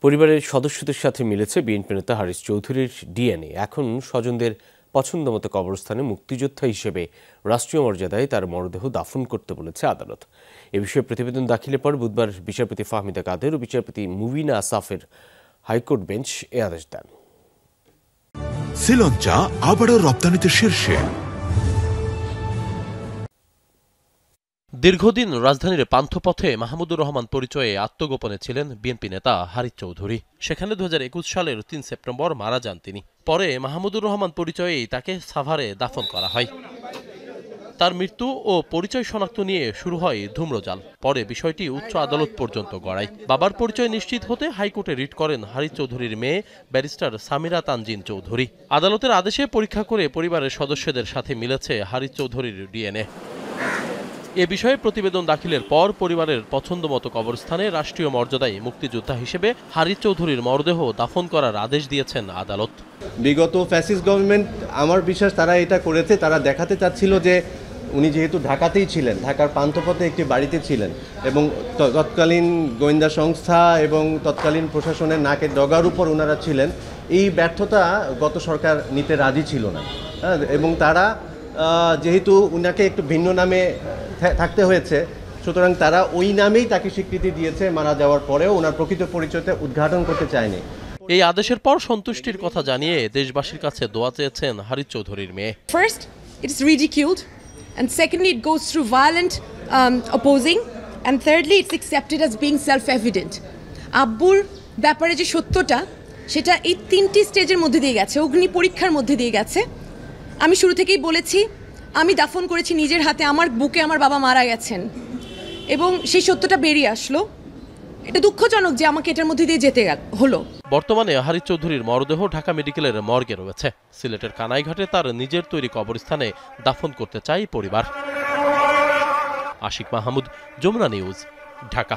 পরিবারের সদস্যদের সাথে মিলেছে বিএনপি নেতা হারিস চৌধুরীর ডিএনএ। এখন স্বজনদের পছন্দমতো কবরস্থানে মুক্তিযোদ্ধা হিসেবে রাষ্ট্রীয় মর্যাদায় তার মরদেহ দাফন করতে বলেছে আদালত। এ বিষয়ে প্রতিবেদন দাখিলের পর বুধবার বিচারপতি ফাহমিদা কাদের ও বিচারপতি মুবিনা আসাফের হাইকোর্ট বেঞ্চ এ আদেশ দেন। শ্রীলঙ্কা আবারও রপ্তানিতে শীর্ষে। দীর্ঘদিন রাজধানীর পান্থপথে মাহমুদুর রহমান পরিচয়ে আত্মগোপনে ছিলেন বিএনপি নেতা হারিস চৌধুরী। সেখানে 2021 সালের 3 সেপ্টেম্বর মারা যান তিনি। পরে মাহমুদুর রহমান পরিচয়েই তাকে সাভারে দাফন করা হয়। তার মৃত্যু ও পরিচয় শনাক্ত নিয়ে শুরু হয় ধূম্রজাল। পরে বিষয়টি উচ্চ আদালত পর্যন্ত গড়ায়। বাবার পরিচয় নিশ্চিত হতে হাইকোর্টে রিট করেন হারিস চৌধুরীর মেয়ে ব্যারিস্টার সামিরা তানজিন চৌধুরী। আদালতের আদেশে পরীক্ষা করে পরিবারের সদস্যদের সাথে মিলেছে হারিস চৌধুরীর ডিএনএ। এ বিষয়ে প্রতিবেদন দাখিলের পর পরিবারের পছন্দমতো কবরস্থানে রাষ্ট্রীয় মর্যাদায় মুক্তিযোদ্ধা হিসেবে হারিস চৌধুরীর মরদেহ দাফন করার আদেশ দিয়েছেন আদালত। বিগত ফ্যাসিস্ট গভর্নমেন্ট, আমার বিশ্বাস তারা এটা করেছে, তারা দেখাতে চাচ্ছিল যে উনি যেহেতু ঢাকাতেই ছিলেন, ঢাকার পান্থপথে একটি বাড়িতে ছিলেন এবং তৎকালীন গোয়েন্দা সংস্থা এবং তৎকালীন প্রশাসনের নাকের ডগার উপর ওনারা ছিলেন, এই ব্যর্থতা গত সরকার নিতে রাজি ছিল না। এবং তারা যেহেতু উনাকে একটু ভিন্ন নামে থাকতে হয়েছে, সুতরাং তারা ওই নামেই তাকে স্বীকৃতি দিয়েছে। মারা যাওয়ার পরেও ওনার প্রকৃত পরিচয়টা উদ্ঘাটন করতে চায়নি। এই আদেশের পর সন্তুষ্টির কথা জানিয়ে দেশবাসীর কাছে দোয়া চেয়েছেন হারিস চৌধুরীর মেয়ে। First, it is ridiculed, and secondly, it goes through violent opposing, and thirdly, it's accepted as being self-evident. আব্বুর ব্যাপারে যে সত্যটা, সেটা এই 3টি স্টেজের মধ্যে দিয়ে গেছে, অগ্নি পরীক্ষার মধ্যে দিয়ে গেছে। আমি শুরু থেকেই বলেছি, আমি দাফন করেছি নিজের হাতে, আমার বুকে আমার বাবা মারা গেছেন এবং সেই সত্যটা বেরিয়ে আসলো। এটা দুঃখজনক যে আমাকে এটার মধ্যে দিয়ে যেতে হলো। বর্তমানে হারিস চৌধুরীর মরদেহ ঢাকা মেডিকেলের মর্গে রয়েছে। সিলেটের কানাইঘাটে তার নিজের তৈরি কবরস্থানে দাফন করতে চায় পরিবার। আশিক মাহমুদ, যমুনা নিউজ, ঢাকা।